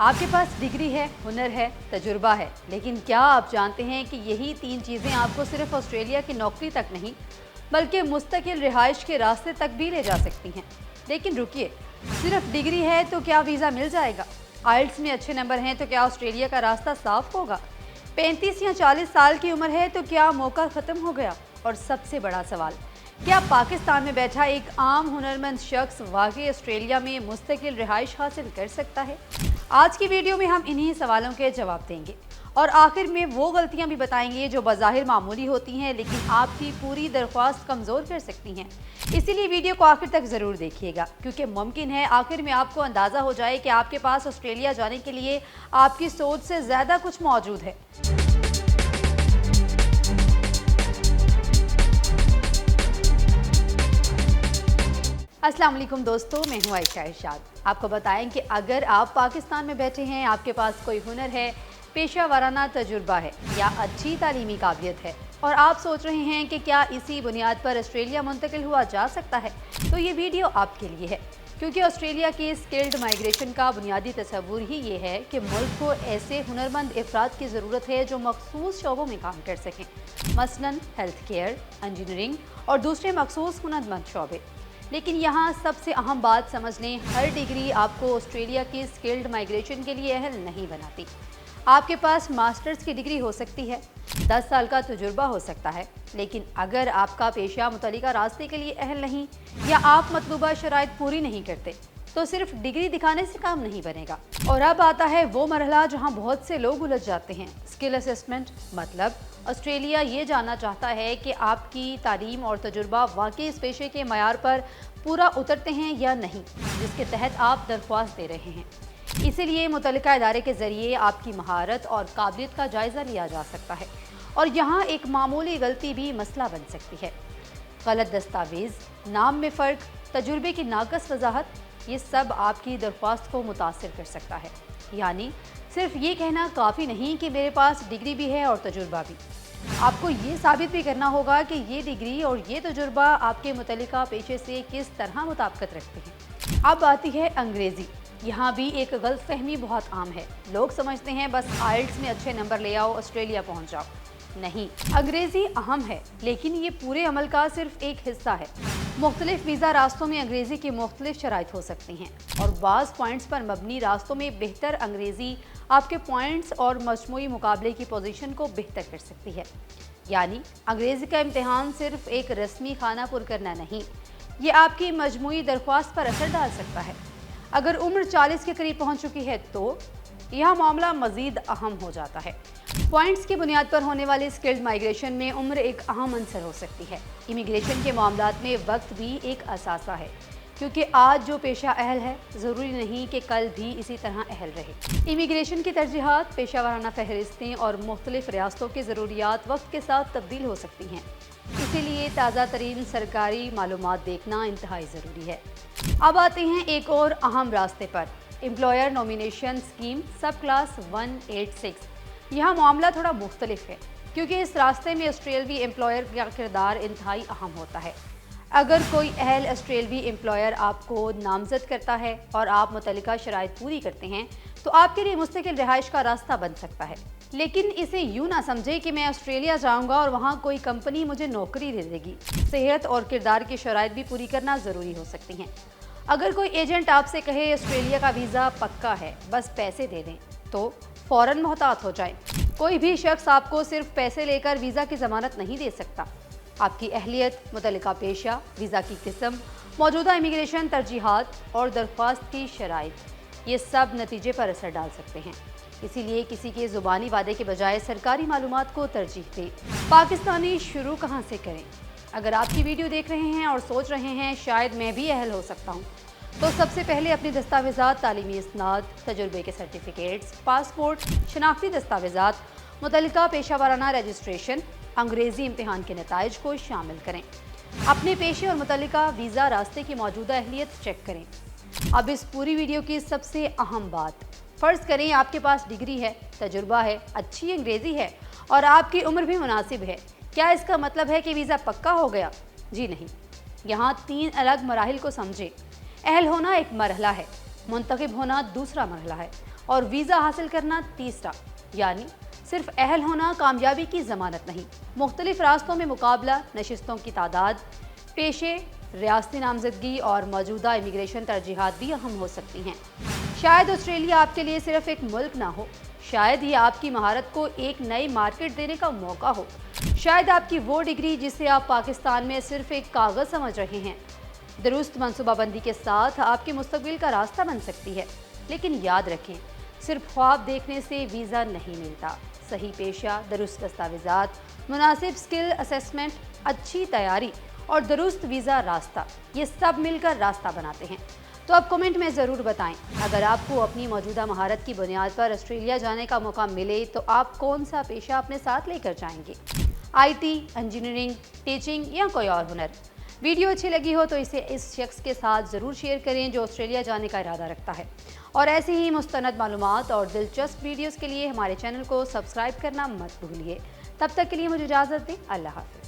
آپ کے پاس ڈگری ہے، ہنر ہے، تجربہ ہے، لیکن کیا آپ جانتے ہیں کہ یہی 3 چیزیں آپ کو صرف آسٹریلیا کی نوکری تک نہیں بلکہ مستقل رہائش کے راستے تک بھی لے جا سکتی ہیں؟ لیکن رکیے، صرف ڈگری ہے تو کیا ویزا مل جائے گا؟ آئلٹس میں اچھے نمبر ہیں تو کیا آسٹریلیا کا راستہ صاف ہوگا؟ 35 یا 40 سال کی عمر ہے تو کیا موقع ختم ہو گیا؟ اور سب سے بڑا سوال، کیا پاکستان میں بیٹھا ایک عام ہنرمند شخص واقعی آسٹریلیا میں مستقل رہائش حاصل کر سکتا ہے؟ آج کی ویڈیو میں ہم انہی سوالوں کے جواب دیں گے اور آخر میں وہ غلطیاں بھی بتائیں گے جو بظاہر معمولی ہوتی ہیں لیکن آپ کی پوری درخواست کمزور کر سکتی ہیں۔ اسی لیے ویڈیو کو آخر تک ضرور دیکھیے گا کیونکہ ممکن ہے آخر میں آپ کو اندازہ ہو جائے کہ آپ کے پاس آسٹریلیا جانے کے لیے آپ کی سوچ سے زیادہ کچھ موجود ہے۔ السلام علیکم دوستو، میں ہوں عائشہ ارشاد۔ آپ کو بتائیں کہ اگر آپ پاکستان میں بیٹھے ہیں، آپ کے پاس کوئی ہنر ہے، پیشہ ورانہ تجربہ ہے یا اچھی تعلیمی قابلیت ہے اور آپ سوچ رہے ہیں کہ کیا اسی بنیاد پر آسٹریلیا منتقل ہوا جا سکتا ہے، تو یہ ویڈیو آپ کے لیے ہے، کیونکہ آسٹریلیا کی اسکلڈ مائیگریشن کا بنیادی تصور ہی یہ ہے کہ ملک کو ایسے ہنرمند افراد کی ضرورت ہے جو مخصوص شعبوں میں کام کر سکیں، مثلاً ہیلتھ کیئر، انجینئرنگ اور دوسرے مخصوص ہنرمند شعبے۔ لیکن یہاں سب سے اہم بات سمجھ لیں، ہر ڈگری آپ کو آسٹریلیا کی اسکلڈ مائیگریشن کے لیے اہل نہیں بناتی۔ آپ کے پاس ماسٹرز کی ڈگری ہو سکتی ہے، 10 سال کا تجربہ ہو سکتا ہے، لیکن اگر آپ کا پیشہ متعلقہ راستے کے لیے اہل نہیں یا آپ مطلوبہ شرائط پوری نہیں کرتے تو صرف ڈگری دکھانے سے کام نہیں بنے گا۔ اور اب آتا ہے وہ مرحلہ جہاں بہت سے لوگ الجھ جاتے ہیں، اسکل اسسمنٹ۔ مطلب آسٹریلیا یہ جاننا چاہتا ہے کہ آپ کی تعلیم اور تجربہ واقعی اس پیشے کے معیار پر پورا اترتے ہیں یا نہیں جس کے تحت آپ درخواست دے رہے ہیں۔ اسی لیے متعلقہ ادارے کے ذریعے آپ کی مہارت اور قابلیت کا جائزہ لیا جا سکتا ہے، اور یہاں ایک معمولی غلطی بھی مسئلہ بن سکتی ہے۔ غلط دستاویز، نام میں فرق، تجربے کی ناقص وضاحت، یہ سب آپ کی درخواست کو متاثر کر سکتا ہے۔ یعنی صرف یہ کہنا کافی نہیں کہ میرے پاس ڈگری بھی ہے اور تجربہ بھی، آپ کو یہ ثابت بھی کرنا ہوگا کہ یہ ڈگری اور یہ تجربہ آپ کے متعلقہ پیشے سے کس طرح مطابقت رکھتے ہیں۔ اب آتی ہے انگریزی۔ یہاں بھی ایک غلط فہمی بہت عام ہے، لوگ سمجھتے ہیں بس آئلٹس میں اچھے نمبر لے آؤ، آسٹریلیا پہنچ جاؤ۔ نہیں، انگریزی اہم ہے لیکن یہ پورے عمل کا صرف ایک حصہ ہے۔ مختلف ویزا راستوں میں انگریزی کی مختلف شرائط ہو سکتی ہیں اور بعض پوائنٹس پر مبنی راستوں میں بہتر انگریزی آپ کے پوائنٹس اور مجموعی مقابلے کی پوزیشن کو بہتر کر سکتی ہے۔ یعنی انگریزی کا امتحان صرف ایک رسمی خانہ پر کرنا نہیں، یہ آپ کی مجموعی درخواست پر اثر ڈال سکتا ہے۔ اگر عمر 40 کے قریب پہنچ چکی ہے تو یہاں معاملہ مزید اہم ہو جاتا ہے۔ پوائنٹس کی بنیاد پر ہونے والی اسکلڈ مائیگریشن میں عمر ایک اہم عنصر ہو سکتی ہے۔ امیگریشن کے معاملات میں وقت بھی ایک اثاثہ ہے، کیونکہ آج جو پیشہ اہل ہے ضروری نہیں کہ کل بھی اسی طرح اہل رہے۔ امیگریشن کی ترجیحات، پیشہ ورانہ فہرستیں اور مختلف ریاستوں کی ضروریات وقت کے ساتھ تبدیل ہو سکتی ہیں، اسی لیے تازہ ترین سرکاری معلومات دیکھنا انتہائی ضروری ہے۔ اب آتے ہیں ایک اور اہم راستے پر، employer nomination scheme sub class 186۔ یہاں معاملہ تھوڑا مختلف ہے کیونکہ اس راستے میں آسٹریلوی امپلائر کا کردار انتہائی اہم ہوتا ہے۔ اگر کوئی اہل آسٹریلوی امپلائر آپ کو نامزد کرتا ہے اور آپ متعلقہ شرائط پوری کرتے ہیں تو آپ کے لیے مستقل رہائش کا راستہ بن سکتا ہے۔ لیکن اسے یوں نہ سمجھے کہ میں آسٹریلیا جاؤں گا اور وہاں کوئی کمپنی مجھے نوکری دے دے گی۔ صحت اور کردار کی شرائط بھی پوری کرنا ضروری ہو سکتی ہیں۔ اگر کوئی ایجنٹ آپ سے کہے آسٹریلیا کا ویزا پکا ہے، بس پیسے دے دیں، تو فوراً محتاط ہو جائیں۔ کوئی بھی شخص آپ کو صرف پیسے لے کر ویزا کی ضمانت نہیں دے سکتا۔ آپ کی اہلیت، متعلقہ پیشہ، ویزا کی قسم، موجودہ امیگریشن ترجیحات اور درخواست کی شرائط، یہ سب نتیجے پر اثر ڈال سکتے ہیں۔ اسی لیے کسی کے زبانی وعدے کے بجائے سرکاری معلومات کو ترجیح دیں۔ پاکستانی شروع کہاں سے کریں؟ اگر آپ کی ویڈیو دیکھ رہے ہیں اور سوچ رہے ہیں شاید میں بھی اہل ہو سکتا ہوں، تو سب سے پہلے اپنی دستاویزات، تعلیمی اسناد، تجربے کے سرٹیفکیٹس، پاسپورٹ، شناختی دستاویزات، متعلقہ پیشہ ورانہ رجسٹریشن، انگریزی امتحان کے نتائج کو شامل کریں۔ اپنے پیشے اور متعلقہ ویزا راستے کی موجودہ اہلیت چیک کریں۔ اب اس پوری ویڈیو کی سب سے اہم بات، فرض کریں آپ کے پاس ڈگری ہے، تجربہ ہے، اچھی انگریزی ہے اور آپ کی عمر بھی مناسب ہے، کیا اس کا مطلب ہے کہ ویزا پکا ہو گیا؟ جی نہیں۔ یہاں 3 الگ مراحل کو سمجھیں۔ اہل ہونا ایک مرحلہ ہے، منتخب ہونا دوسرا مرحلہ ہے، اور ویزا حاصل کرنا تیسرا، یعنی صرف اہل ہونا کامیابی کی ضمانت نہیں۔ مختلف راستوں میں مقابلہ، نشستوں کی تعداد، پیشے، ریاستی نامزدگی اور موجودہ امیگریشن ترجیحات بھی اہم ہو سکتی ہیں۔ شاید آسٹریلیا آپ کے لیے صرف ایک ملک نہ ہو، شاید یہ آپ کی مہارت کو ایک نئی مارکیٹ دینے کا موقع ہو، شاید آپ کی وہ ڈگری جسے آپ پاکستان میں صرف ایک کاغذ سمجھ رہے ہیں، درست منصوبہ بندی کے ساتھ آپ کے مستقبل کا راستہ بن سکتی ہے۔ لیکن یاد رکھیں، صرف خواب دیکھنے سے ویزا نہیں ملتا۔ صحیح پیشہ، درست دستاویزات، مناسب سکل اسیسمنٹ، اچھی تیاری اور درست ویزا راستہ، یہ سب مل کر راستہ بناتے ہیں۔ تو اب کمنٹ میں ضرور بتائیں، اگر آپ کو اپنی موجودہ مہارت کی بنیاد پر آسٹریلیا جانے کا موقع ملے تو آپ کون سا پیشہ اپنے ساتھ لے کر جائیں گے؟ آئی ٹی، انجینئرنگ، ٹیچنگ یا کوئی اور ہنر؟ ویڈیو اچھی لگی ہو تو اسے اس شخص کے ساتھ ضرور شیئر کریں جو آسٹریلیا جانے کا ارادہ رکھتا ہے، اور ایسی ہی مستند معلومات اور دلچسپ ویڈیوز کے لیے ہمارے چینل کو سبسکرائب کرنا مت بھولیے۔ تب تک کے لیے مجھے اجازت دیں، اللہ حافظ۔